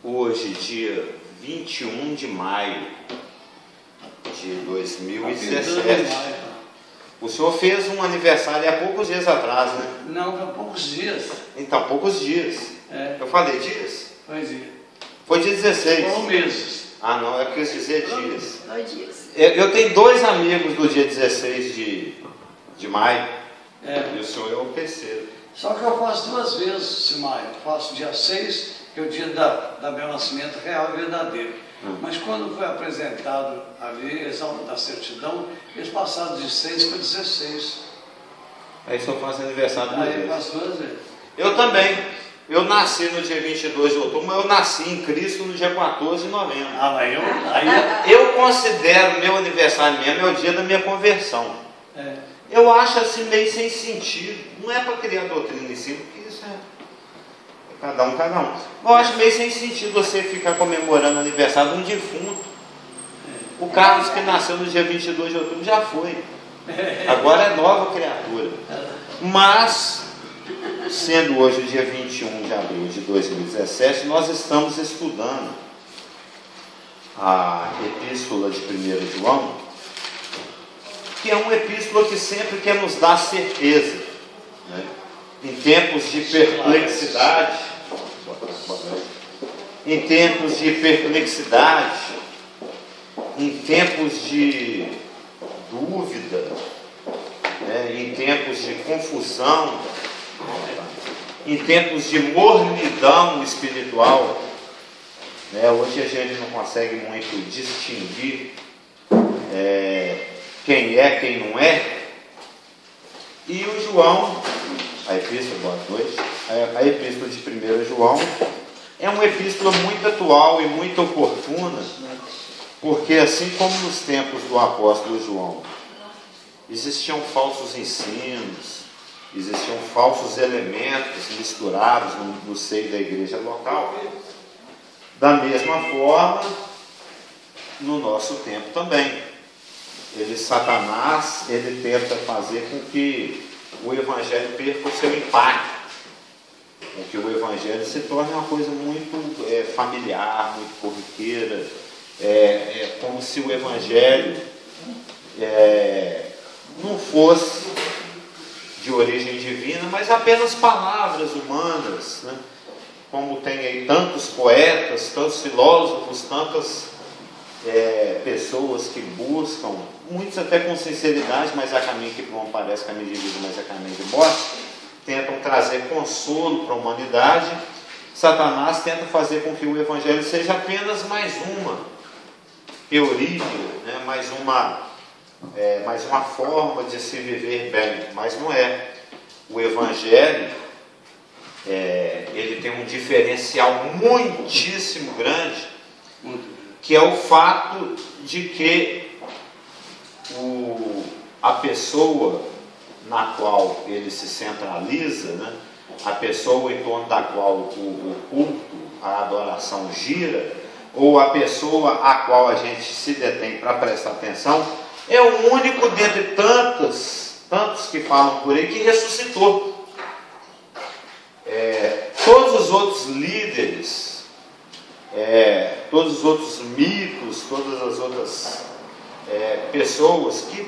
Hoje, dia 21 de maio de 2017. O senhor fez um aniversário há poucos dias atrás, né? Não, há poucos dias. Então, poucos dias. É. Eu falei dias? Foi dia. Foi dia 16. Foram meses. Ah, não, eu quis dizer dias. 2 dias. Eu tenho 2 amigos do dia 16 de maio. É. E o senhor é o terceiro. Só que eu faço 2 vezes de maio. Eu faço dia 6, que é o dia da meu nascimento real e verdadeiro. Mas quando foi apresentado ali, exame da certidão, eles passaram de 6 para 16. Aí só faço aniversário 2 Aí eu vezes. faço 2 vezes. Eu também. Eu nasci no dia 22 de outubro, mas eu nasci em Cristo no dia 14 de novembro. Ah, mas Eu considero meu aniversário mesmo é o dia da minha conversão. É. Eu acho assim meio sem sentido. Não é para criar doutrina em si, porque isso é cada um, cada um. Eu acho meio sem sentido você ficar comemorando o aniversário de um defunto. O Carlos, que nasceu no dia 22 de outubro, já foi. Agora é nova criatura. Mas, sendo hoje o dia 21 de abril de 2017, nós estamos estudando a epístola de 1 João, que é uma epístola que sempre quer nos dar certeza, né? Em tempos de perplexidade, em tempos de dúvida, né? Em tempos de confusão, em tempos de mornidão espiritual, né? Hoje a gente não consegue muito distinguir quem é, quem não é. E o João, a epístola, boa noite, a epístola de 1 João é uma epístola muito atual e muito oportuna, porque assim como nos tempos do apóstolo João existiam falsos ensinos, existiam falsos elementos misturados no seio da igreja local, da mesma forma no nosso tempo também. Satanás, ele tenta fazer com que o Evangelho perca o seu impacto, com que o Evangelho se torne uma coisa muito familiar, muito corriqueira, como se o Evangelho não fosse de origem divina, mas apenas palavras humanas, né? Como tem aí tantos poetas, tantos filósofos, tantas pessoas que buscam, muitos até com sinceridade, mas a caminho que não parece caminho de vida, mas é caminho de morte, tentam trazer consolo para a humanidade. Satanás tenta fazer com que o Evangelho seja apenas mais uma teoria, né? mais uma forma de se viver bem, mas não é. O Evangelho ele tem um diferencial muitíssimo grande, que é o fato de que a pessoa na qual ele se centraliza, né, a pessoa em torno da qual o culto, a adoração gira, ou a pessoa a qual a gente se detém para prestar atenção, é o único dentre tantos que falam por aí que ressuscitou. Todos os outros líderes, todos os outros mitos, todas as outras pessoas que,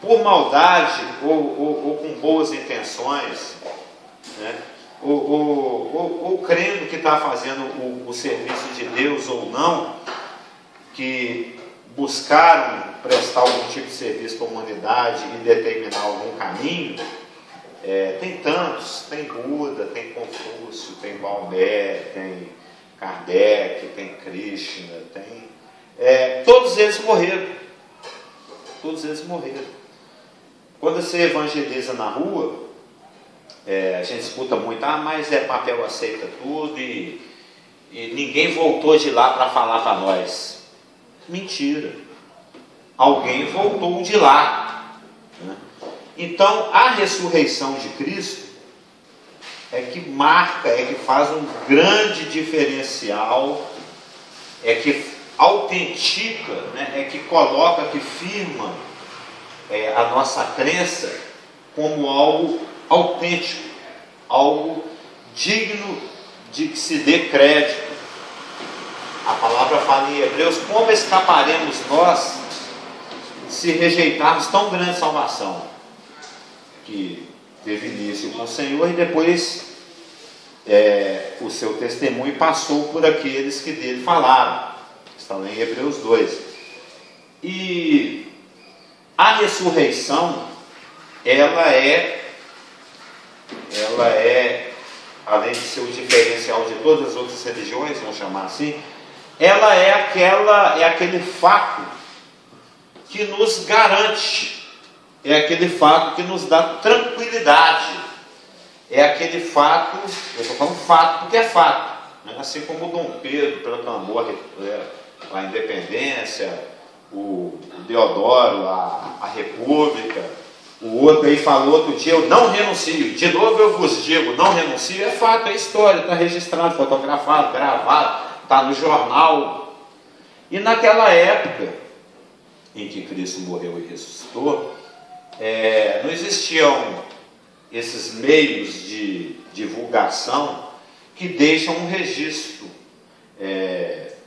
por maldade ou com boas intenções, né, ou crendo que está fazendo o serviço de Deus ou não, que buscaram prestar algum tipo de serviço para a humanidade e determinar algum caminho, tem tantos, tem Buda, tem Confúcio, tem Maomé, tem Kardec, tem Krishna, todos eles morreram. Todos eles morreram. Quando você evangeliza na rua, a gente escuta muito, mas papel aceita tudo e ninguém voltou de lá para falar para nós. Mentira. Alguém voltou de lá, né? Então, a ressurreição de Cristo é que marca, é que faz um grande diferencial, é que autentica, né? É que coloca, que firma a nossa crença como algo autêntico, algo digno de que se dê crédito. fala em Hebreus: como escaparemos nós se rejeitarmos tão grande salvação, que teve início com o Senhor e depois o seu testemunho passou por aqueles que dele falaram. Está lá em Hebreus 2. E a ressurreição, ela é, além de ser o diferencial de todas as outras religiões, vamos chamar assim, ela é aquele fato que nos garante, é aquele fato que nos dá tranquilidade, é aquele fato, eu estou falando fato porque é fato, né? Assim como o Dom Pedro proclamou a independência, o Deodoro, a República, o outro aí falou outro dia: eu não renuncio, de novo eu vos digo, não renuncio. É fato, é história, está registrado, fotografado, gravado, está no jornal. E naquela época em que Cristo morreu e ressuscitou, não existiam esses meios de divulgação que deixam um registro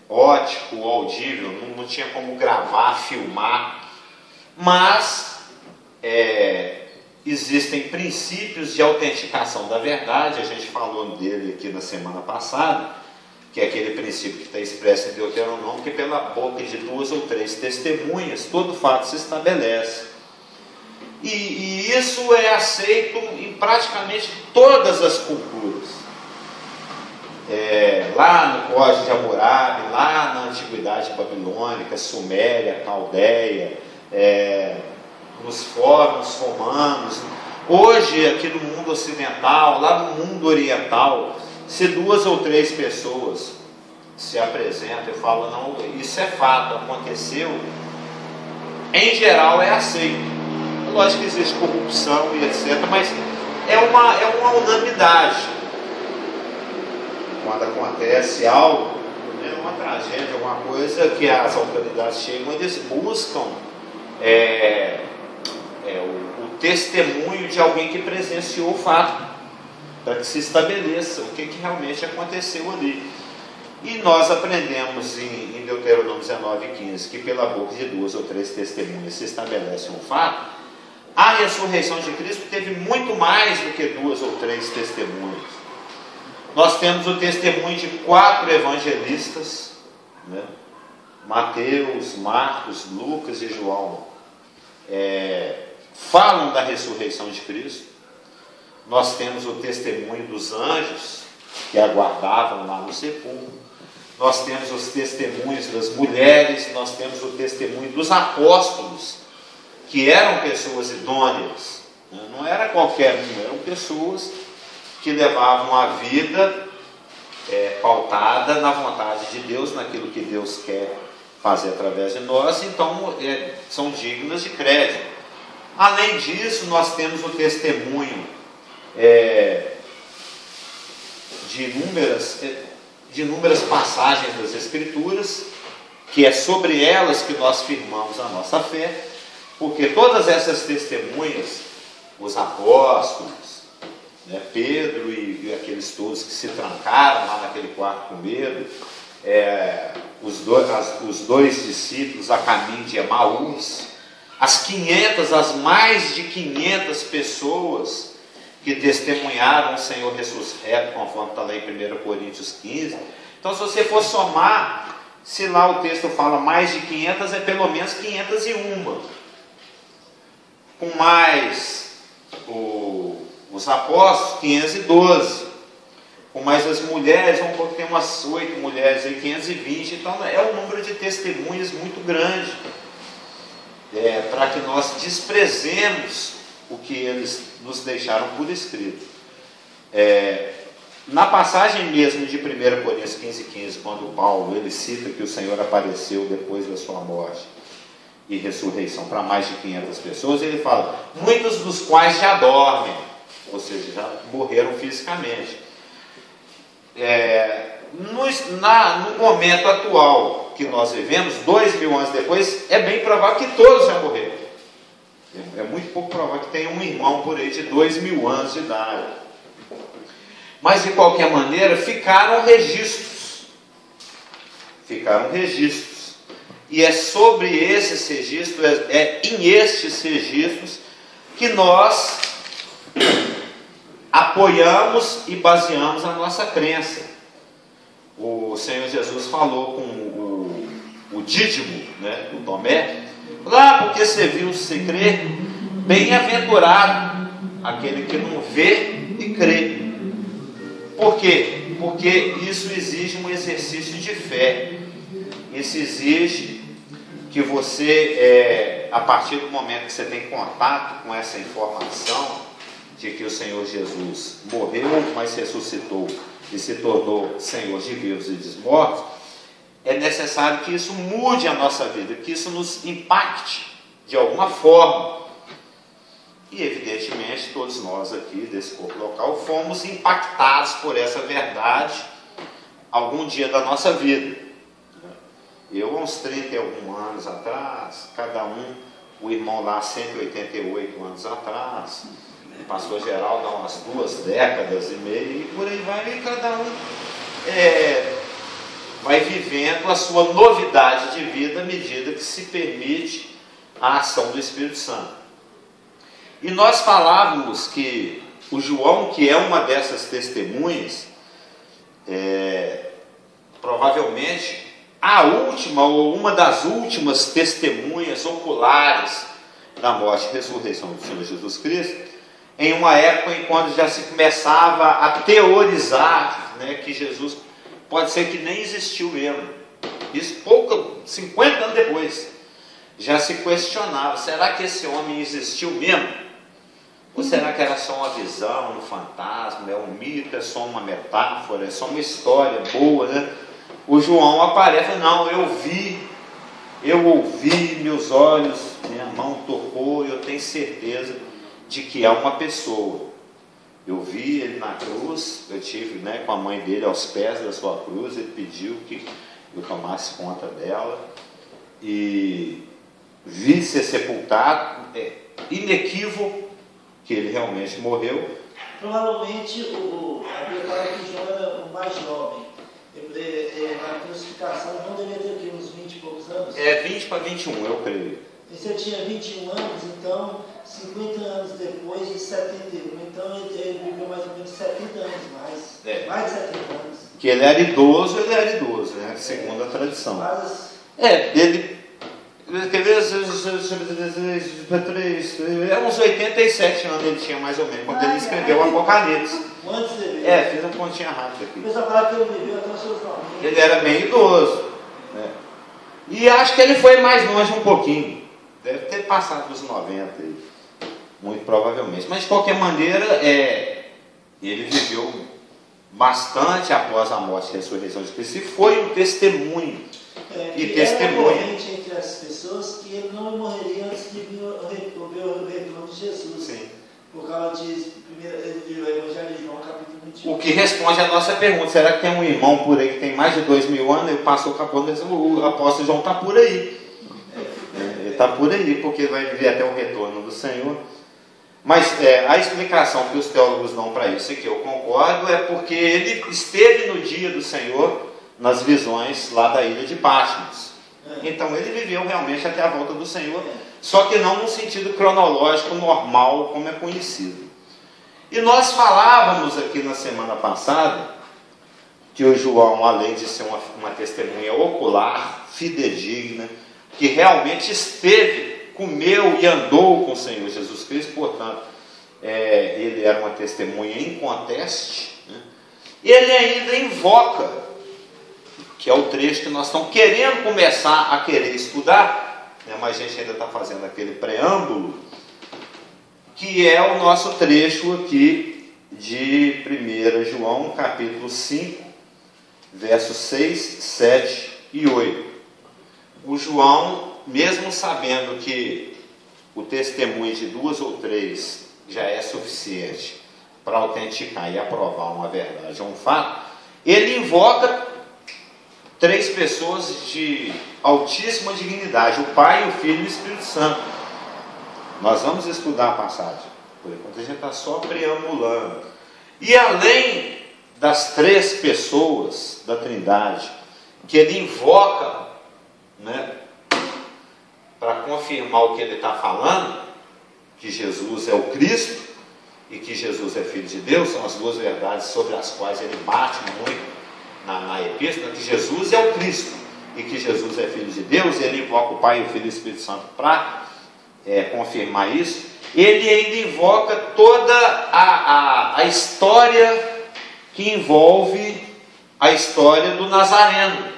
ótico, audível, não tinha como gravar, filmar, mas existem princípios de autenticação da verdade. A gente falou dele aqui na semana passada, que é aquele princípio que está expresso em Deuteronômio, que pela boca de 2 ou 3 testemunhas todo fato se estabelece. E isso é aceito em praticamente todas as culturas. Lá no Código de Hammurabi, lá na Antiguidade Babilônica, Suméria, Caldeia, nos fóruns romanos, hoje aqui no mundo ocidental, lá no mundo oriental, se 2 ou 3 pessoas se apresentam e falam: não, isso é fato, aconteceu, em geral é aceito. Lógico que existe corrupção e etc., mas é uma unanimidade. Quando acontece algo, uma tragédia, alguma coisa, que as autoridades chegam, eles buscam o testemunho de alguém que presenciou o fato, para que se estabeleça o que realmente aconteceu ali. E nós aprendemos em Deuteronômio 19:15 que pela boca de 2 ou 3 testemunhas se estabelece um fato. A ressurreição de Cristo teve muito mais do que 2 ou 3 testemunhas. Nós temos o testemunho de 4 evangelistas, né? Mateus, Marcos, Lucas e João, falam da ressurreição de Cristo. Nós temos o testemunho dos anjos que aguardavam lá no sepulcro. Nós temos os testemunhos das mulheres. Nós temos o testemunho dos apóstolos, que eram pessoas idôneas, né? Não era qualquer um, eram pessoas que levavam a vida pautada na vontade de Deus, naquilo que Deus quer fazer através de nós, então são dignas de crédito. Além disso, nós temos o testemunho de inúmeras passagens das Escrituras, que é sobre elas que nós firmamos a nossa fé, porque todas essas testemunhas, os apóstolos, né, Pedro e aqueles todos que se trancaram lá naquele quarto com medo, os dois discípulos a caminho de Emaús, as mais de 500 pessoas que testemunharam o Senhor ressurreto, conforme está lá em 1 Coríntios 15. Então, se você for somar, se lá o texto fala mais de 500, é pelo menos 501. Com mais os apóstolos, 512. Com mais as mulheres, tem umas 8 mulheres aí, 520. Então é um número de testemunhas muito grande, para que nós desprezemos o que eles nos deixaram por escrito. Na passagem mesmo de 1 Coríntios 15:15, quando Paulo ele cita que o Senhor apareceu depois da sua morte e ressurreição para mais de 500 pessoas, ele fala: muitos dos quais já dormem, ou seja, já morreram fisicamente. No momento atual que nós vivemos, 2000 anos depois, é bem provável que todos já morreram. É muito pouco provável que tenha um irmão por aí de 2000 anos de idade. Mas de qualquer maneira, ficaram registros. ficaram registros. E é sobre esses registros, em estes registros, que nós apoiamos e baseamos a nossa crença. O Senhor Jesus falou com o Dídimo, né, o Tomé, lá porque você viu, se crê, bem-aventurado aquele que não vê e crê. Por quê? Porque isso exige um exercício de fé. Isso exige que você, a partir do momento que você tem contato com essa informação de que o Senhor Jesus morreu, mas ressuscitou e se tornou Senhor de vivos e dos mortos, é necessário que isso mude a nossa vida, que isso nos impacte de alguma forma. E evidentemente todos nós aqui desse corpo local fomos impactados por essa verdade algum dia da nossa vida. Eu, há uns 30 e alguns anos atrás, cada um, o irmão lá 188 anos atrás, o pastor Geraldo há umas 2 décadas e meia, e por aí vai, e cada um vai vivendo a sua novidade de vida à medida que se permite a ação do Espírito Santo. E nós falávamos que o João, que é uma dessas testemunhas, provavelmente a última ou uma das últimas testemunhas oculares da morte e ressurreição do Senhor Jesus Cristo, em uma época em quando já se começava a teorizar, né, que Jesus pode ser que nem existiu mesmo. Isso 50 anos depois, já se questionava, será que esse homem existiu mesmo? Ou será que era só uma visão, um fantasma, é um mito, é só uma metáfora, é só uma história boa, né? O João aparece, não, eu ouvi, meus olhos, minha mão tocou, eu tenho certeza de que é uma pessoa. Eu vi ele na cruz, eu tive, né, com a mãe dele aos pés da sua cruz, ele pediu que eu tomasse conta dela, e vi ser sepultado, inequívoco que ele realmente morreu. Provavelmente a Bíblia fala que João era o mais jovem. Na crucificação não deveria ter aqui uns 20 e poucos anos? 20 para 21, eu creio. E se ele tinha 21 anos, então 50 anos depois de 71, então ele viveu mais ou menos 70 anos mais. Mais de 70 anos. Que ele era idoso, né? Segundo a tradição. Mas, ele. Quer ver? Uns 87 anos ele tinha mais ou menos, quando ele escreveu o Apocalipse. Antes dele. Fiz uma continha rápida aqui. O pessoal fala que ele viveu até os seus 90. Ele era bem idoso, né? E acho que ele foi mais longe um pouquinho. Deve ter passado dos 90, muito provavelmente. Mas de qualquer maneira, ele viveu bastante após a morte e ressurreição de Cristo. E foi um testemunho. E testemunha. Era corrente entre as pessoas que ele não morreria antes de ver o retorno de Jesus. Sim. Por causa de Evangelho de João, capítulo 21. O que responde à nossa pergunta: será que tem um irmão por aí que tem mais de 2000 anos? Ele passou o apóstolo João está por aí. Ele está por aí, porque vai viver até o retorno do Senhor. Mas a explicação que os teólogos dão para isso, e que eu concordo, é porque ele esteve no dia do Senhor nas visões lá da ilha de Patmos. Então ele viveu realmente até a volta do Senhor, só que não no sentido cronológico normal, como é conhecido. E nós falávamos aqui na semana passada que o João, além de ser uma testemunha ocular, fidedigna, que realmente esteve, comeu e andou com o Senhor Jesus Cristo, portanto, ele era uma testemunha inconteste, né? Ele ainda invoca, que é o trecho que nós estamos querendo começar a querer estudar, né? Mas a gente ainda está fazendo aquele preâmbulo, que é o nosso trecho aqui de 1 João, capítulo 5, versos 6, 7 e 8. O João, mesmo sabendo que o testemunho de 2 ou 3 já é suficiente para autenticar e aprovar uma verdade ou um fato, ele invoca 3 pessoas de altíssima dignidade: o Pai, o Filho e o Espírito Santo. Nós vamos estudar a passagem, por enquanto a gente está só preambulando. E além das 3 pessoas da Trindade que ele invoca, né, para confirmar o que ele está falando, que Jesus é o Cristo e que Jesus é Filho de Deus, são as duas verdades sobre as quais ele bate muito na epístola, que Jesus é o Cristo e que Jesus é Filho de Deus. Ele invoca o Pai, o Filho e o Espírito Santo para confirmar isso. Ele ainda invoca toda a história que envolve a história do Nazareno,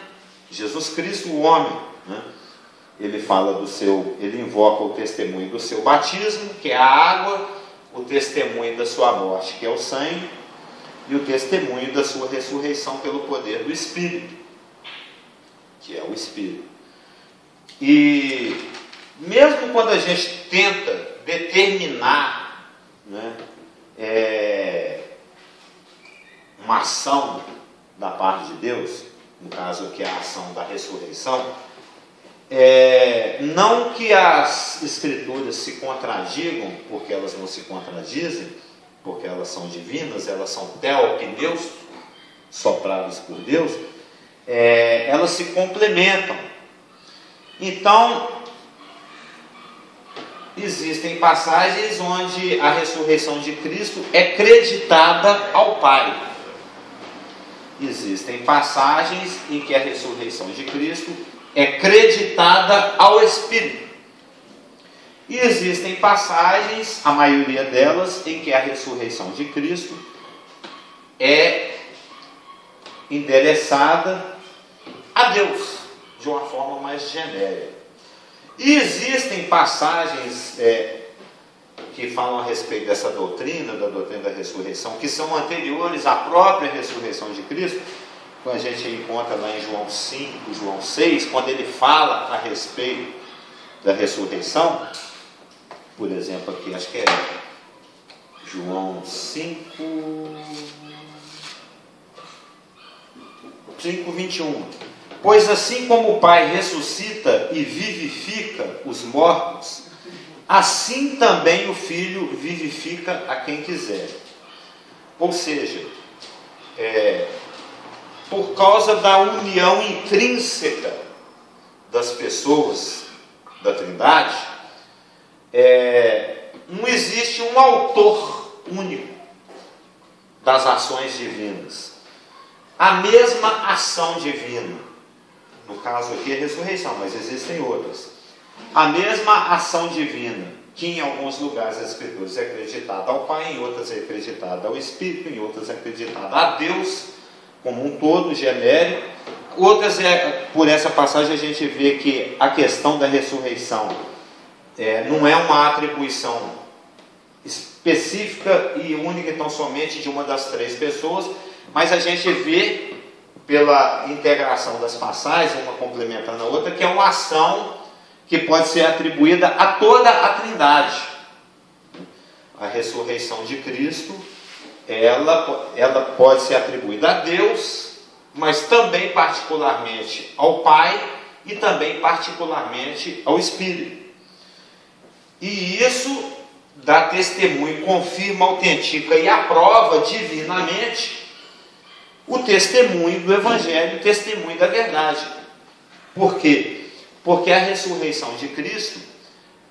Jesus Cristo, o homem, né? Ele fala ele invoca o testemunho do seu batismo, que é a água, o testemunho da sua morte, que é o sangue, e o testemunho da sua ressurreição pelo poder do Espírito, que é o Espírito. E mesmo quando a gente tenta determinar, né, uma ação da parte de Deus, no caso que é a ação da ressurreição, não que as Escrituras se contradigam, porque elas não se contradizem, porque elas são divinas, elas são teopneus, sopradas por Deus, elas se complementam. Então, existem passagens onde a ressurreição de Cristo é creditada ao Pai. Existem passagens em que a ressurreição de Cristo é creditada ao Espírito. E existem passagens, a maioria delas, em que a ressurreição de Cristo é endereçada a Deus, de uma forma mais genérica. E existem passagens que falam a respeito dessa doutrina, da doutrina da ressurreição, que são anteriores à própria ressurreição de Cristo, quando a gente encontra lá em João 5, João 6, quando ele fala a respeito da ressurreição. Por exemplo, aqui, acho que é João 5:21. Pois assim como o Pai ressuscita e vivifica os mortos, assim também o Filho vivifica a quem quiser. Ou seja, por causa da união intrínseca das pessoas da Trindade, não existe um autor único das ações divinas. A mesma ação divina, no caso aqui é a ressurreição, mas existem outras. A mesma ação divina, que em alguns lugares das Escrituras é acreditada ao Pai, em outras é acreditada ao Espírito, em outras é acreditada a Deus, como um todo, genérico. Outras, por essa passagem, a gente vê que a questão da ressurreição não é uma atribuição específica e única, então somente de uma das três pessoas, mas a gente vê, pela integração das passagens, uma complementando a outra, que é uma ação que pode ser atribuída a toda a Trindade. A ressurreição de Cristo, ela pode ser atribuída a Deus, mas também particularmente ao Pai e também particularmente ao Espírito. E isso dá testemunho, confirma, autentica e aprova divinamente o testemunho do Evangelho, o testemunho da verdade. Por quê? Porque a ressurreição de Cristo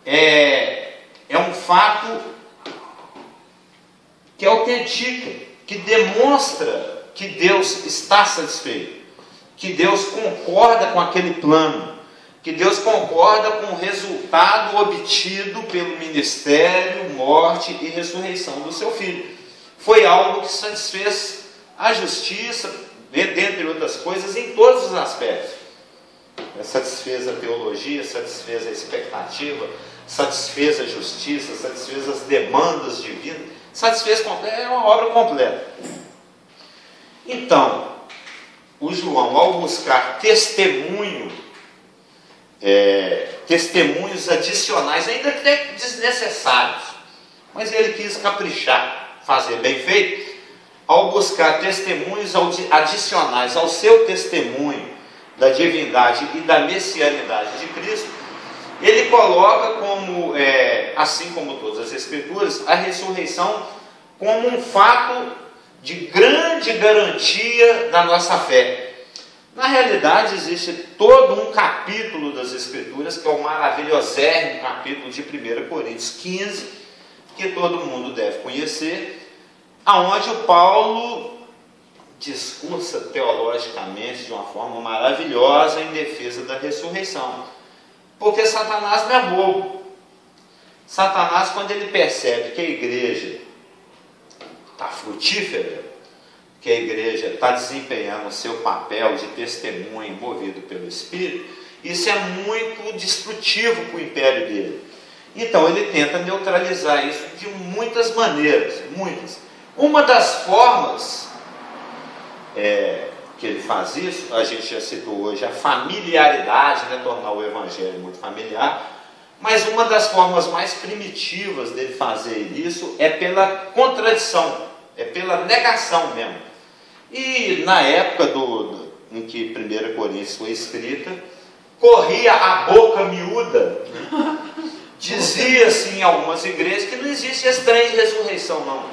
é um fato que autentica, que demonstra que Deus está satisfeito, que Deus concorda com aquele plano, que Deus concorda com o resultado obtido pelo ministério, morte e ressurreição do seu Filho. Foi algo que satisfez a justiça, dentre outras coisas, em todos os aspectos. Satisfez a teologia, satisfez a expectativa, satisfez a justiça, satisfez as demandas divinas, satisfez, é uma obra completa. Então, o João, ao buscar testemunhos adicionais, ainda até desnecessários, mas ele quis caprichar, fazer bem feito, ao buscar testemunhos adicionais ao seu testemunho da divindade e da messianidade de Cristo, ele coloca como, assim como todas as Escrituras, a ressurreição como um fato de grande garantia da nossa fé, Na realidade, existe todo um capítulo das Escrituras, que é o maravilhosérrimo capítulo de 1 Coríntios 15, que todo mundo deve conhecer, aonde o Paulo discursa teologicamente de uma forma maravilhosa em defesa da ressurreição. Porque Satanás não é bobo. Satanás, quando ele percebe que a igreja está frutífera, que a igreja está desempenhando o seu papel de testemunha movido pelo Espírito, isso é muito destrutivo para o império dele. Então ele tenta neutralizar isso de muitas maneiras, muitas. Uma das formas que ele faz isso, a gente já citou hoje, a familiaridade, né, tornar o evangelho muito familiar, mas uma das formas mais primitivas dele fazer isso é pela contradição, é pela negação mesmo. E na época em que 1 Coríntios foi escrita, corria a boca miúda, né? Dizia-se em algumas igrejas que não existe esse trem de ressurreição, não.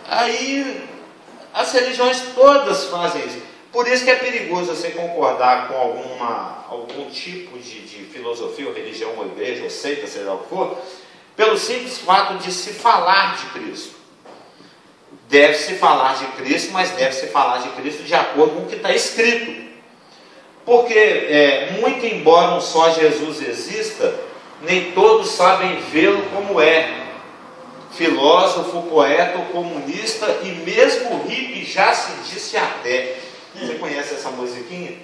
Aí as religiões todas fazem isso. Por isso que é perigoso você concordar com algum tipo de filosofia, ou religião, ou igreja, ou seita, seja o que for, pelo simples fato de se falar de Cristo. Deve-se falar de Cristo, mas deve-se falar de Cristo de acordo com o que está escrito. Porque, muito embora um só Jesus exista, nem todos sabem vê-lo como é. Filósofo, poeta, comunista e mesmo hippie já se disse até. Você conhece essa musiquinha?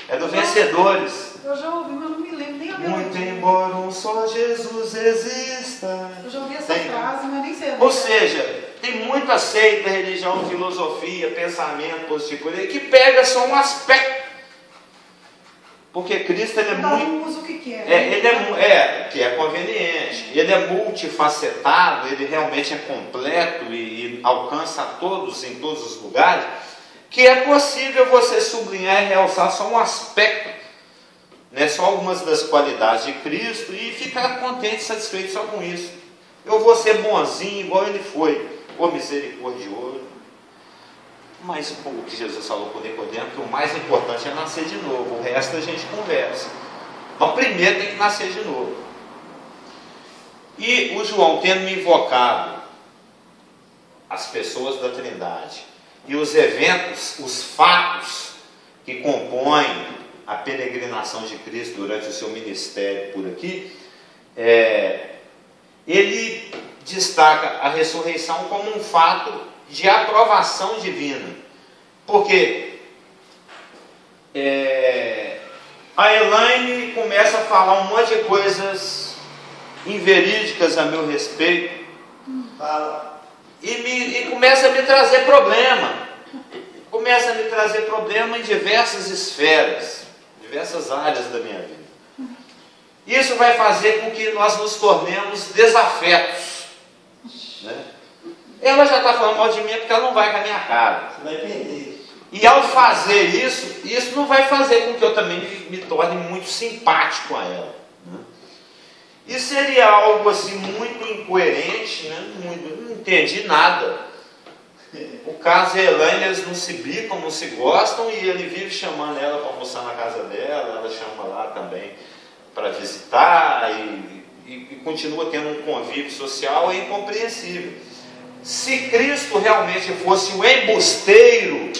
É do Vencedores. Eu já ouvi, mas não me lembro nem a melodia. Muito embora um só Jesus exista. Eu já ouvi essa frase, mas nem sei. Ou seja, tem muita seita, religião, filosofia, pensamento positivo que pega só um aspecto. Porque Cristo ele é muito. Usa o que quer. Que é conveniente. Ele é multifacetado, ele realmente é completo e alcança a todos em todos os lugares. Que é possível você sublinhar e realçar só um aspecto, né, só algumas das qualidades de Cristo e ficar contente, satisfeito só com isso. Eu vou ser bonzinho igual ele foi, ou misericordioso. Mas o que Jesus falou com Nicodemo, que o mais importante é nascer de novo, o resto a gente conversa. Mas primeiro tem que nascer de novo. E o João, tendo me invocado as pessoas da Trindade, e os eventos, os fatos que compõem a peregrinação de Cristo durante o seu ministério por aqui, ele destaca a ressurreição como um fato de aprovação divina. Porque a Elaine começa a falar um monte de coisas inverídicas a meu respeito. E começa a me trazer problema. Começa a me trazer problema em diversas esferas, diversas áreas da minha vida. Isso vai fazer com que nós nos tornemos desafetos, né? Ela já está falando mal de mim porque ela não vai com a minha cara. Você vai perder. E ao fazer isso não vai fazer com que eu também me torne muito simpático a ela, né? E seria algo assim muito incoerente, né? Não entendi nada. O caso e a Elaine, eles não se bicam, não se gostam, e ele vive chamando ela para almoçar na casa dela, ela chama lá também para visitar, e continua tendo um convívio social, é incompreensível. Se Cristo realmente fosse o embusteiro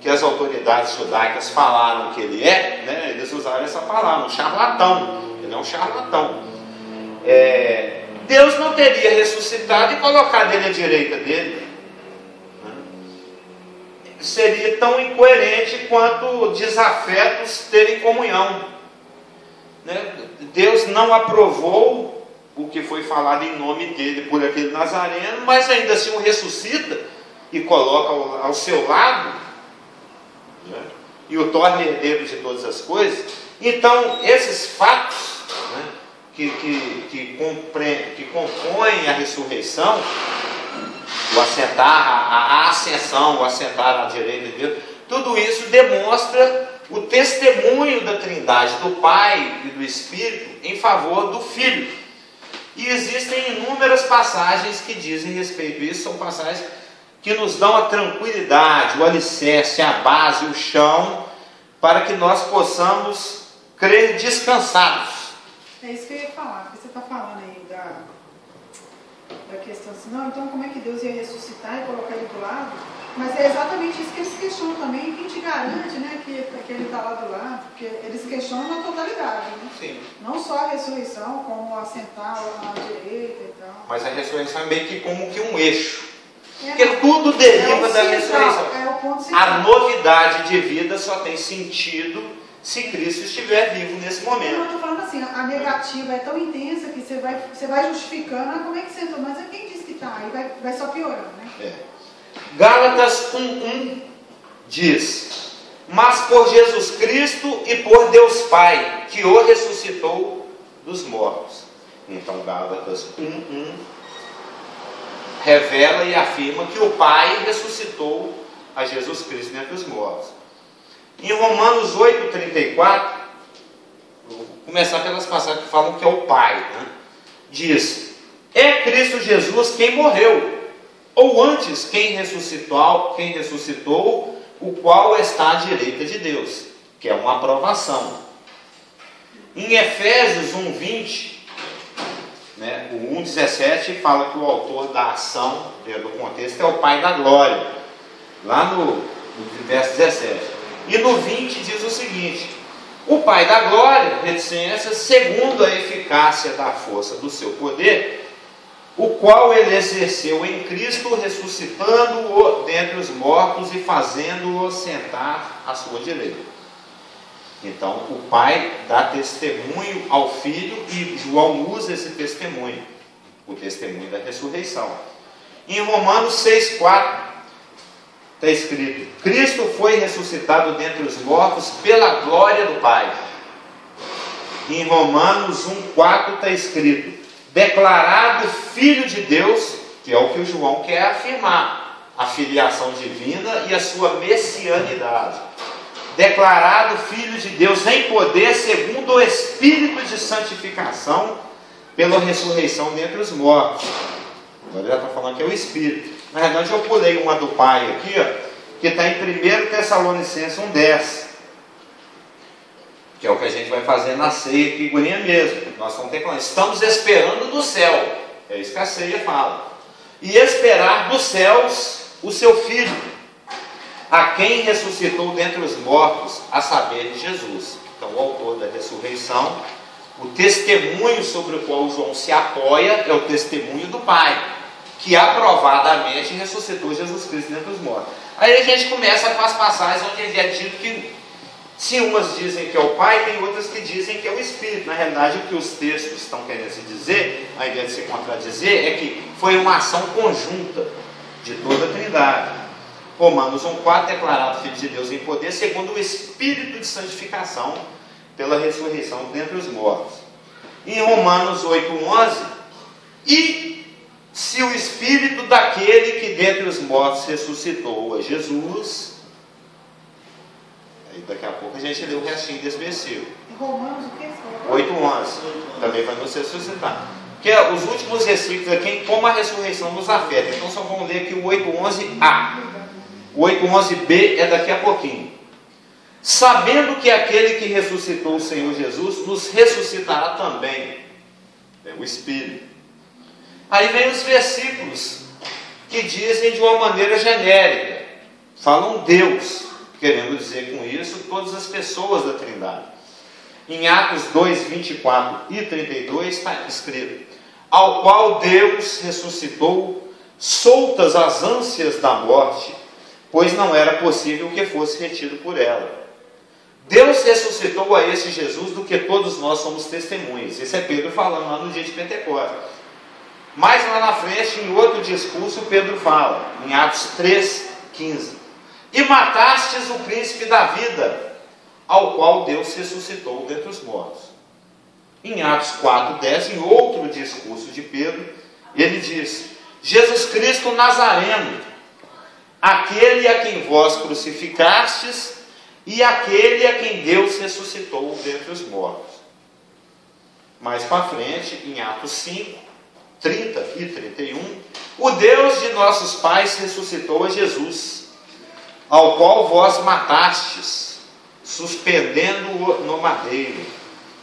que as autoridades judaicas falaram que ele é, né, eles usaram essa palavra, um charlatão. Ele é um charlatão. Deus não teria ressuscitado e colocado ele à direita dele. Seria tão incoerente quanto desafetos terem comunhão, né? Deus não aprovou o que foi falado em nome dele por aquele Nazareno, mas ainda assim o ressuscita e coloca ao seu lado, né? E o torna herdeiro de todas as coisas. Então esses fatos, né, que compõem a ressurreição, o assentar, a ascensão, o assentar à direita de Deus, tudo isso demonstra o testemunho da Trindade, do Pai e do Espírito em favor do Filho. E existem inúmeras passagens que dizem respeito a isso, são passagens que nos dão a tranquilidade, o alicerce, a base, o chão, para que nós possamos crer descansados. É isso que eu ia falar, porque você está falando aí da questão assim, não, então como é que Deus ia ressuscitar e colocar ele do lado? Mas é exatamente isso que eles questionam também, quem te garante, né, que ele está lá do lado, porque eles questionam a totalidade, né? Sim. Não só a ressurreição, como assentar à direita e tal. Mas a ressurreição é meio que como que um eixo. Porque tudo deriva da ressurreição. É o ponto central. A novidade de vida só tem sentido se Cristo estiver vivo nesse momento. Eu estou falando assim, a negativa é tão intensa que você vai justificando, ah, como é que você entrou? Mas é quem disse que está? Aí vai só piorando, né? É. Gálatas 1:1 diz: mas por Jesus Cristo e por Deus Pai, que o ressuscitou dos mortos. Então Gálatas 1:1 revela e afirma que o Pai ressuscitou a Jesus Cristo dentre os mortos. Em Romanos 8:34, vou começar pelas passagens que falam que é o Pai, né? Diz: é Cristo Jesus quem morreu, ou antes quem ressuscitou, o qual está à direita de Deus, que é uma aprovação. Em Efésios 1:20, né, o 1:17 fala que o autor da ação, dentro do contexto, é o Pai da glória, lá no verso 17. E no 20 diz o seguinte: o Pai da glória, reticência, segundo a eficácia da força do seu poder, o qual ele exerceu em Cristo, ressuscitando-o dentre os mortos e fazendo-o sentar à sua direita. Então, o Pai dá testemunho ao Filho e João usa esse testemunho, o testemunho da ressurreição. Em Romanos 6:4 está escrito: Cristo foi ressuscitado dentre os mortos pela glória do Pai. Em Romanos 1:4 está escrito: declarado Filho de Deus, que é o que o João quer afirmar, a filiação divina e a sua messianidade. Declarado Filho de Deus em poder, segundo o Espírito de santificação, pela ressurreição dentre os mortos. Agora ele está falando que é o Espírito. Na verdade, eu pulei uma do Pai aqui, ó, que está em 1 Tessalonicenses 1:10, que é o que a gente vai fazer na ceia, que igualinha mesmo. Nós estamos esperando do céu, é isso que a ceia fala. E esperar dos céus o seu Filho, a quem ressuscitou dentre os mortos, a saber, de Jesus. Então, o autor da ressurreição, o testemunho sobre o qual João se apoia é o testemunho do Pai, que aprovadamente ressuscitou Jesus Cristo dentre os mortos. Aí a gente começa com as passagens onde é dito que, se umas dizem que é o Pai, tem outras que dizem que é o Espírito. Na realidade, o que os textos estão querendo se dizer, a ideia de se contradizer, é que foi uma ação conjunta de toda a Trindade. Romanos 1:4, declarado Filho de Deus em poder, segundo o Espírito de santificação, pela ressurreição dentre os mortos. Em Romanos 8:11, e se o Espírito daquele que dentre os mortos ressuscitou a Jesus, aí daqui a pouco a gente lê o restinho desse versículo. Romanos o que? 8:11, também vai nos ressuscitar. Que é os últimos versículos aqui, como a ressurreição nos afeta. Então só vamos ler aqui o 8:11a. O 8:11b é daqui a pouquinho. Sabendo que aquele que ressuscitou o Senhor Jesus nos ressuscitará também. É o Espírito. Aí vem os versículos que dizem de uma maneira genérica, falam Deus, querendo dizer com isso todas as pessoas da Trindade. Em Atos 2:24 e 32 está escrito: ao qual Deus ressuscitou, soltas as ânsias da morte, pois não era possível que fosse retido por ela. Deus ressuscitou a esse Jesus do que todos nós somos testemunhas. Isso é Pedro falando lá no dia de Pentecostes. Mais lá na frente, em outro discurso, Pedro fala, em Atos 3:15: e matastes o príncipe da vida, ao qual Deus ressuscitou dentre os mortos. Em Atos 4:10, em outro discurso de Pedro, ele diz: Jesus Cristo Nazareno, aquele a quem vós crucificastes e aquele a quem Deus ressuscitou dentre os mortos. Mais para frente, em Atos 5:30 e 31, O Deus de nossos pais ressuscitou a Jesus, ao qual vós matastes, suspendendo-o no madeiro.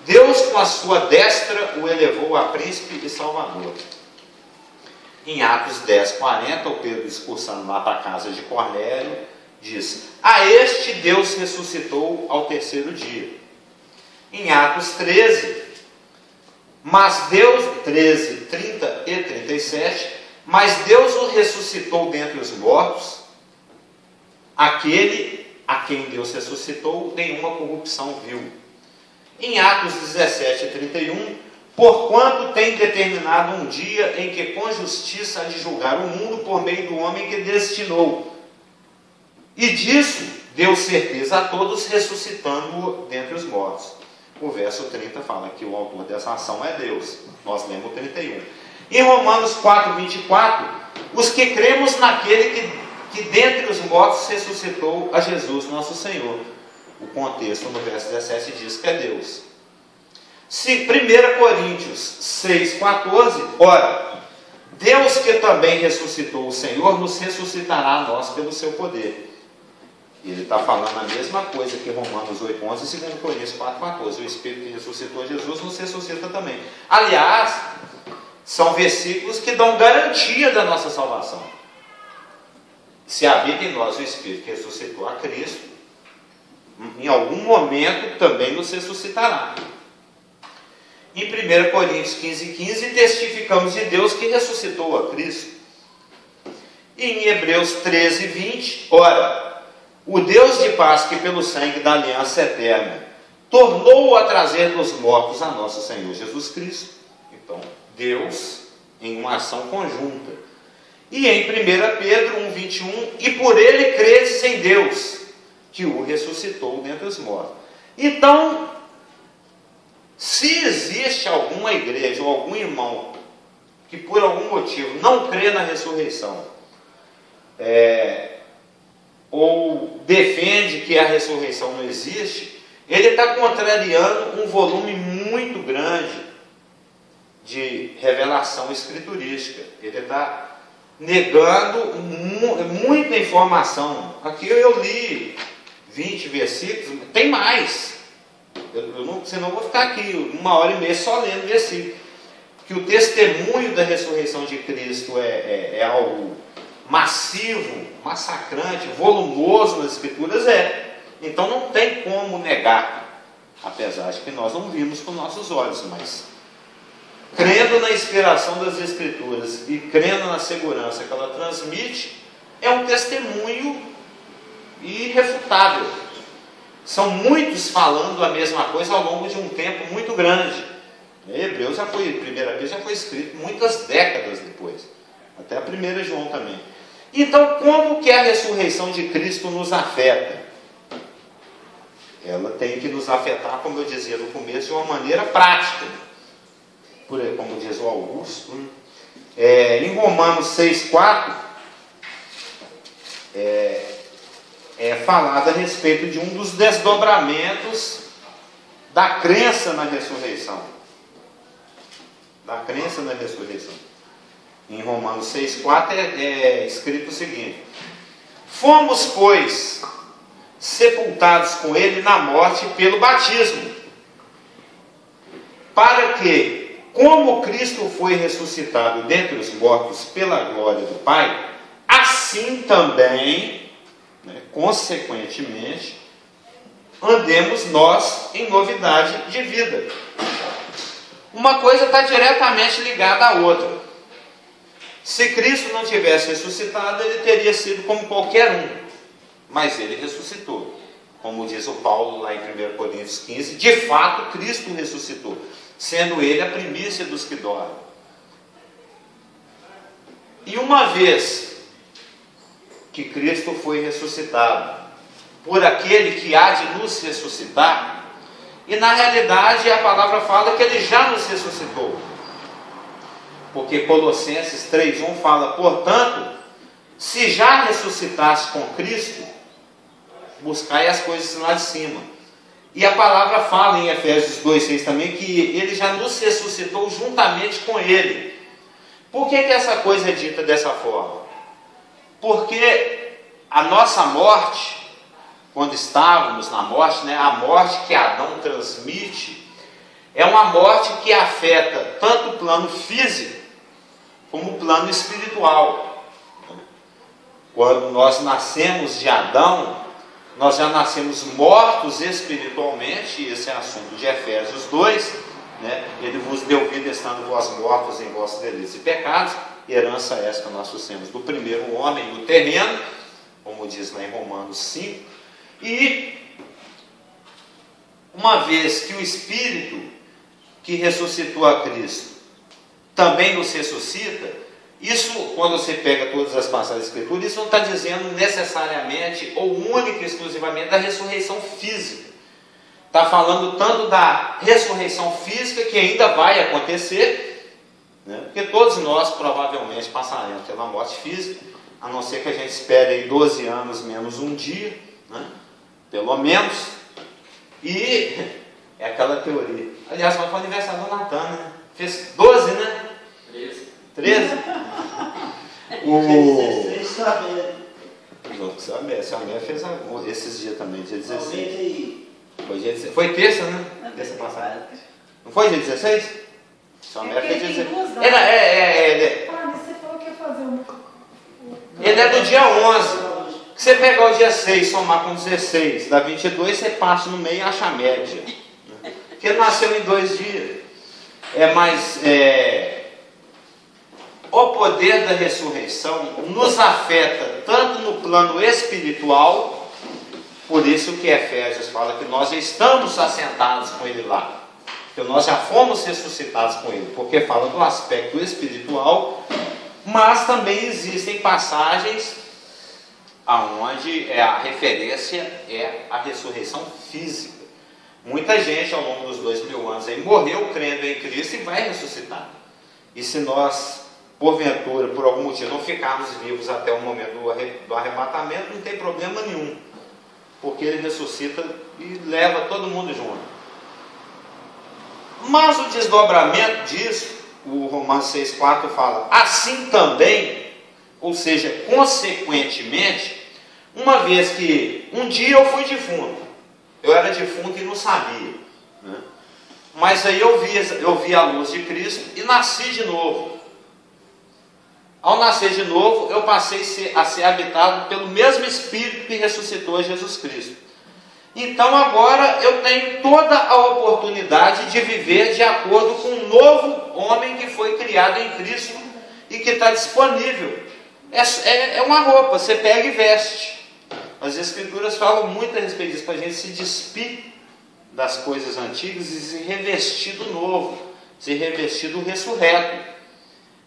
Deus, com a sua destra, o elevou a príncipe e salvador. Em Atos 10:40, o Pedro, discursando lá para a casa de Cornélio, diz: a este Deus ressuscitou ao terceiro dia. Em Atos 13, mas Deus, 13, 30 e 37, mas Deus o ressuscitou dentre os mortos, aquele a quem Deus ressuscitou, nenhuma corrupção viu. Em Atos 17 e 31, porquanto tem determinado um dia em que com justiça há de julgar o mundo por meio do homem que destinou. E disso deu certeza a todos, ressuscitando-o dentre os mortos. O verso 30 fala que o autor dessa ação é Deus. Nós lemos o 31. Em Romanos 4:24, os que cremos naquele que dentre os mortos ressuscitou a Jesus nosso Senhor. O contexto no verso 17 diz que é Deus. Se 1 Coríntios 6:14, ora, Deus que também ressuscitou o Senhor, nos ressuscitará a nós pelo seu poder. Ele está falando a mesma coisa que Romanos 8:11 e 2 Coríntios 4:14. O Espírito que ressuscitou Jesus nos ressuscita também. Aliás, são versículos que dão garantia da nossa salvação. Se habita em nós o Espírito que ressuscitou a Cristo, em algum momento também nos ressuscitará. Em 1 Coríntios 15:15, testificamos de Deus que ressuscitou a Cristo. E em Hebreus 13:20, ora, o Deus de paz que pelo sangue da aliança eterna tornou a trazer dos mortos a nosso Senhor Jesus Cristo. Então, Deus em uma ação conjunta. E em 1 Pedro 1:21, e por ele credes em Deus, que o ressuscitou dentre os mortos. Então, se existe alguma igreja ou algum irmão que por algum motivo não crê na ressurreição, ou defende que a ressurreição não existe, ele está contrariando um volume muito grande de revelação escriturística. Ele está negando muita informação. Aqui eu li 20 versículos, tem mais. Senão eu vou ficar aqui 1h30 só lendo versículo. Que o testemunho da ressurreição de Cristo é algo massivo, massacrante, volumoso nas Escrituras, Então não tem como negar, apesar de que nós não vimos com nossos olhos, mas crendo na inspiração das Escrituras e crendo na segurança que ela transmite, é um testemunho irrefutável. São muitos falando a mesma coisa ao longo de um tempo muito grande. Hebreus já foi, 1 Pedro já foi escrito muitas décadas depois, até a 1 João também. Então, como que a ressurreição de Cristo nos afeta? Ela tem que nos afetar, como eu dizia no começo, de uma maneira prática. Como diz o Augusto, em Romanos 6:4, é falado a respeito de um dos desdobramentos da crença na ressurreição. Da crença na ressurreição. Em Romanos 6:4 é escrito o seguinte: fomos, pois, sepultados com ele na morte pelo batismo, para que, como Cristo foi ressuscitado dentre os mortos pela glória do Pai, assim também, consequentemente, andemos nós em novidade de vida. Uma coisa está diretamente ligada à outra. Se Cristo não tivesse ressuscitado, ele teria sido como qualquer um, mas ele ressuscitou. Como diz o Paulo lá em 1 Coríntios 15, de fato Cristo ressuscitou, sendo ele a primícia dos que dormem. E uma vez que Cristo foi ressuscitado por aquele que há de nos ressuscitar, e na realidade a palavra fala que ele já nos ressuscitou, porque Colossenses 3:1 fala: portanto, se já ressuscitaste com Cristo, buscai as coisas lá de cima. E a palavra fala em Efésios 2:6 também que ele já nos ressuscitou juntamente com ele. Por que essa coisa é dita dessa forma? Porque a nossa morte, quando estávamos na morte, né, a morte que Adão transmite, é uma morte que afeta tanto o plano físico como o plano espiritual. Quando nós nascemos de Adão, nós já nascemos mortos espiritualmente, e esse é assunto de Efésios 2, né? Ele vos deu vida estando vós mortos em vossos delitos e pecados, herança essa que nós trouxemos do primeiro homem no terreno, como diz lá em Romanos 5, e uma vez que o Espírito que ressuscitou a Cristo também nos ressuscita, isso, quando você pega todas as passagens da Escritura, isso não está dizendo necessariamente ou única e exclusivamente da ressurreição física. Está falando tanto da ressurreição física, que ainda vai acontecer, né? Porque todos nós provavelmente passaremos pela morte física, a não ser que a gente espere aí 12 anos menos um dia, né? Pelo menos. E é aquela teoria. Aliás, foi o aniversário do Natan, né? Fez 12, né? 13? A minha fez esses dias também, dia 16. Foi terça, né? Terça passada. Não foi dia 16? Sua mulher fez dia 16. Você falou que ia fazer ele é do dia 11. Se você pegar o dia 6 somar com 16, dá 22, você parte no meio e acha a média. Porque ele nasceu em 2 dias. O poder da ressurreição nos afeta tanto no plano espiritual, por isso que Efésios fala que nós estamos assentados com Ele lá, que nós já fomos ressuscitados com Ele, porque fala do aspecto espiritual, mas também existem passagens onde a referência é a ressurreição física. Muita gente ao longo dos 2000 anos aí morreu crendo em Cristo e vai ressuscitar. E se nós, porventura, por algum motivo, não ficarmos vivos até o momento do arrebatamento, não tem problema nenhum, porque Ele ressuscita e leva todo mundo junto. Mas o desdobramento disso, o Romanos 6,4 fala, assim também, ou seja, consequentemente, uma vez que um dia eu fui defunto, eu era defunto e não sabia, né? Mas aí eu vi a luz de Cristo e nasci de novo. Ao nascer de novo, eu passei a ser habitado pelo mesmo Espírito que ressuscitou Jesus Cristo. Então agora eu tenho toda a oportunidade de viver de acordo com um novo homem que foi criado em Cristo e que está disponível. É uma roupa, você pega e veste. As Escrituras falam muito a respeito disso, para a gente se despir das coisas antigas e se revestir do novo, se revestir do ressurreto.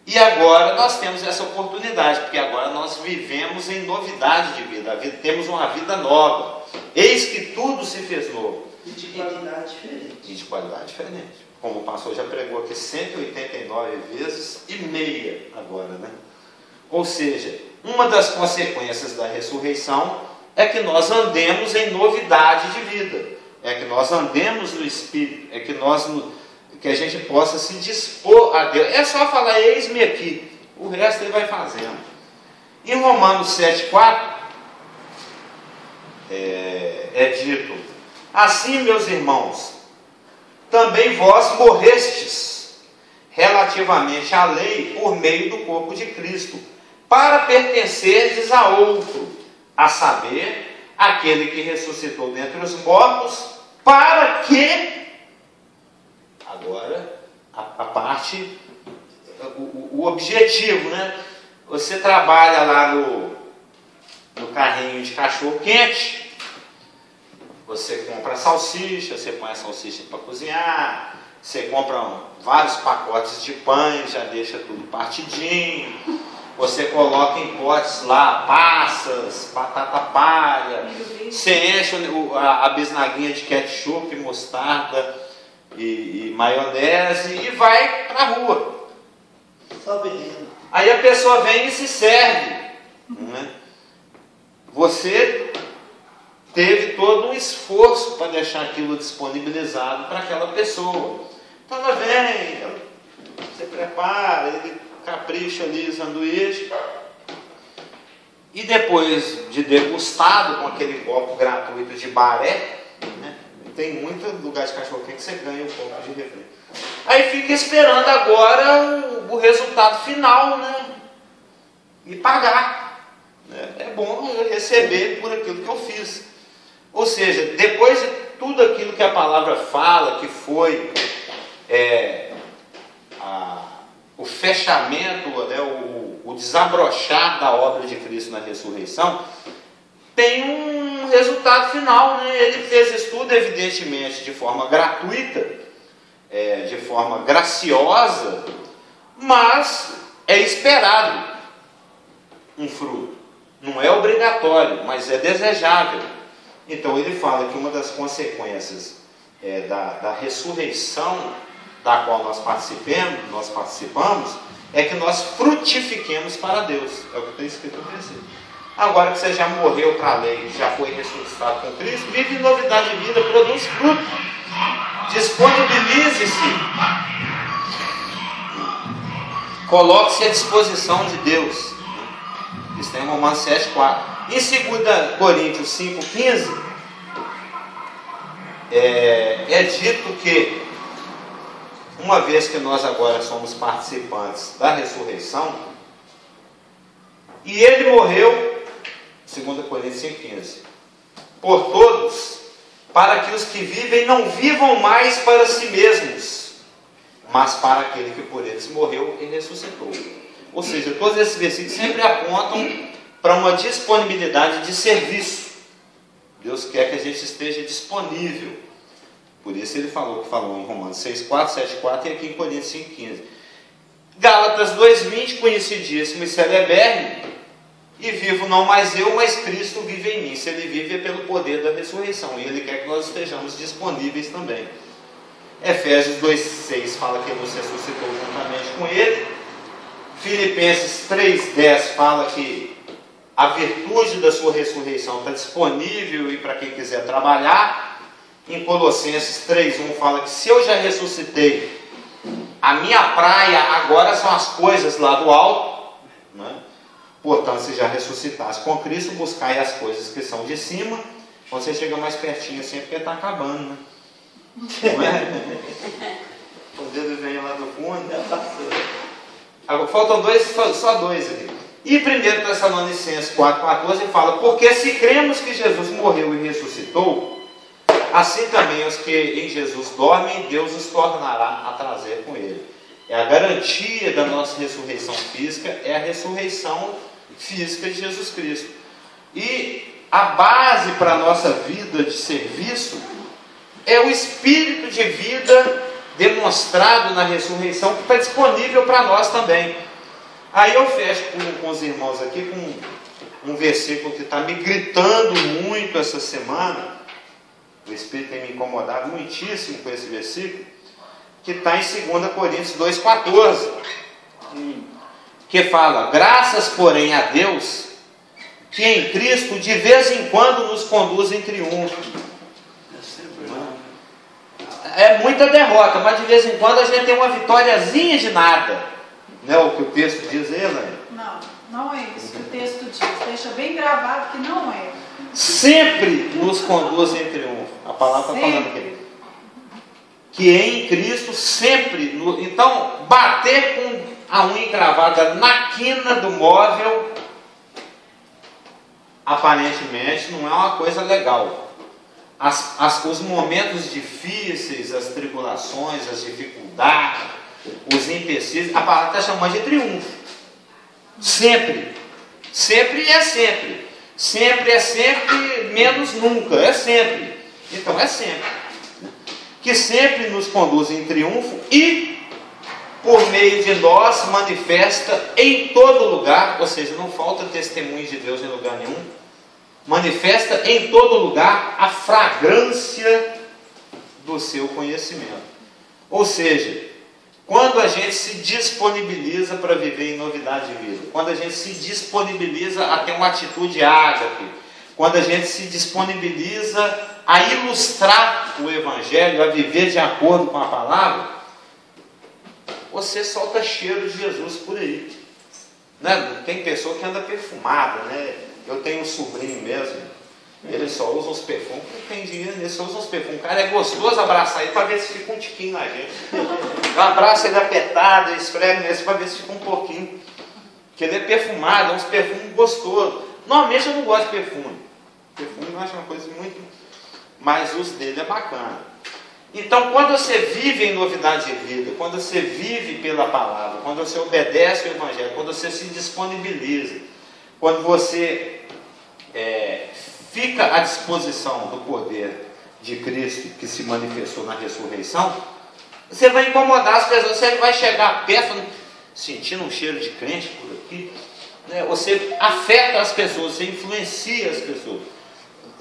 E agora nós temos essa oportunidade, porque agora nós vivemos em novidade de vida, temos uma vida nova. Eis que tudo se fez novo. E de qualidade diferente. E de qualidade diferente. Como o pastor já pregou aqui 189 vezes e meia agora, né? Ou seja, uma das consequências da ressurreição é que nós andemos em novidade de vida, é que nós andemos no Espírito, é que a gente possa se dispor a Deus. É só falar, eis-me aqui, o resto Ele vai fazendo. Em Romanos 7,4 é dito, assim, meus irmãos, também vós morrestes relativamente à lei por meio do corpo de Cristo, para pertencerdes a outro, a saber, aquele que ressuscitou dentre os mortos, para que, agora, a parte, o objetivo, né? Você trabalha lá no carrinho de cachorro quente, você compra salsicha, você põe a salsicha para cozinhar, você compra vários pacotes de pães, já deixa tudo partidinho. Você coloca em potes lá passas, batata palha, você enche a bisnaguinha de ketchup, mostarda e maionese e vai para a rua. Só veneno. Aí a pessoa vem e se serve, né? Você teve todo um esforço para deixar aquilo disponibilizado para aquela pessoa. Então ela vem, você prepara, ele capricho ali, sanduíche. E depois de degustado com aquele copo gratuito de baré, né? Tem muito lugar de cachorro que você ganha um copo de refri. Aí fica esperando agora o resultado final, né? E pagar. É bom eu receber por aquilo que eu fiz. Ou seja, depois de tudo aquilo que a palavra fala, que foi o fechamento, né, o desabrochar da obra de Cristo na ressurreição, tem um resultado final, né? Ele fez isso tudo, evidentemente, de forma gratuita, de forma graciosa, mas é esperado um fruto. Não é obrigatório, mas é desejável. Então ele fala que uma das consequências da ressurreição da qual nós participamos, é que nós frutifiquemos para Deus. É o que está escrito no versículo. Agora que você já morreu para a lei, já foi ressuscitado com Cristo, vive em novidade de vida, produz fruto. Disponibilize-se. Coloque-se à disposição de Deus. Isso tem em Romanos 7,4. Em 2 Coríntios 5,15, é dito que, uma vez que nós agora somos participantes da ressurreição, e ele morreu, 2 Coríntios 5,15, por todos, para que os que vivem não vivam mais para si mesmos, mas para aquele que por eles morreu e ressuscitou. Ou seja, todos esses versículos sempre apontam para uma disponibilidade de serviço. Deus quer que a gente esteja disponível. Por isso ele falou em Romanos 6,4, 7,4 e aqui em Coríntios 5,15. Gálatas 2,20, conhecidíssimo e celebérrimo, e vivo não mais eu, mas Cristo vive em mim. Se ele vive é pelo poder da ressurreição, e ele quer que nós estejamos disponíveis também. Efésios 2,6 fala que nos ressuscitou juntamente com ele. Filipenses 3,10 fala que a virtude da sua ressurreição está disponível e para quem quiser trabalhar. Em Colossenses 3,1 fala que se eu já ressuscitei, a minha praia agora são as coisas lá do alto, né? Portanto, se já ressuscitasse com Cristo, buscai as coisas que são de cima. Quando você chega mais pertinho assim, é porque está acabando, né? Não é? O dedo vem lá do fundo. Agora, faltam só dois aqui. E 1 Tessalonicenses 4,14 fala: porque se cremos que Jesus morreu e ressuscitou, assim também os que em Jesus dormem, Deus os tornará a trazer com ele. É a garantia da nossa ressurreição física, é a ressurreição física de Jesus Cristo. E a base para a nossa vida de serviço é o espírito de vida demonstrado na ressurreição, que está disponível para nós também. Aí eu fecho com os irmãos aqui com um versículo que está me gritando muito essa semana. O Espírito tem me incomodado muitíssimo com esse versículo, que está em 2 Coríntios 2,14, que fala: graças, porém, a Deus, que em Cristo de vez em quando nos conduz em triunfo. É muita derrota, mas de vez em quando a gente tem uma vitóriazinha de nada. Não é o que o texto diz aí, né? Não, não é isso que o texto diz. Deixa bem gravado que não é. Sempre nos conduz em triunfo. A palavra está falando aqui. Que em Cristo sempre. Então, bater com a unha encravada na quina do móvel, aparentemente, não é uma coisa legal. Os momentos difíceis, as tribulações, as dificuldades, os empecilhos, a palavra está chamando de triunfo. Sempre. Sempre é sempre. Sempre é sempre, menos nunca. É sempre. Então é sempre. Que sempre nos conduz em triunfo e, por meio de nós, manifesta em todo lugar, ou seja, não falta testemunho de Deus em lugar nenhum, manifesta em todo lugar a fragrância do seu conhecimento. Ou seja, quando a gente se disponibiliza para viver em novidade de vida, quando a gente se disponibiliza a ter uma atitude ágape, quando a gente se disponibiliza a ilustrar o Evangelho, a viver de acordo com a palavra, você solta cheiro de Jesus por aí. Né? Tem pessoa que anda perfumada, né? Eu tenho um sobrinho mesmo, ele só usa uns perfumes, não tem dinheiro, ele só usa uns perfumes. Cara, é gostoso abraçar ele para ver se fica um tiquinho na gente. Eu abraço ele apertado, eu esfrego nesse para ver se fica um pouquinho. Porque ele é perfumado, é uns perfumes gostosos. Normalmente eu não gosto de perfume. Perfume eu acho uma coisa muito... Mas os dele é bacana. Então, quando você vive em novidade de vida, quando você vive pela palavra, quando você obedece ao Evangelho, quando você se disponibiliza, quando você fica à disposição do poder de Cristo que se manifestou na ressurreição, você vai incomodar as pessoas, você vai chegar perto, sentindo um cheiro de crente por aqui, né? Você afeta as pessoas, você influencia as pessoas,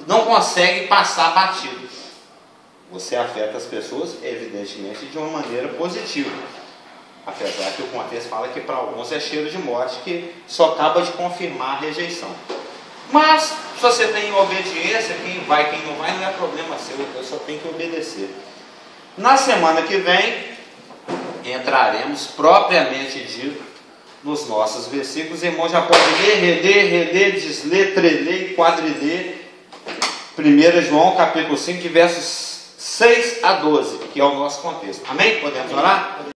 não consegue passar batido. Você afeta as pessoas, evidentemente, de uma maneira positiva. Apesar que o contexto fala que para alguns é cheiro de morte, que só acaba de confirmar a rejeição. Mas, se você tem obediência, quem vai, quem não vai, não é problema seu, eu só tenho que obedecer. Na semana que vem, entraremos propriamente dito nos nossos versículos. Irmão, já pode ler, reler, desler, treler e quadriler. 1 João capítulo 5, versos 6 a 12, que é o nosso contexto. Amém? Podemos orar?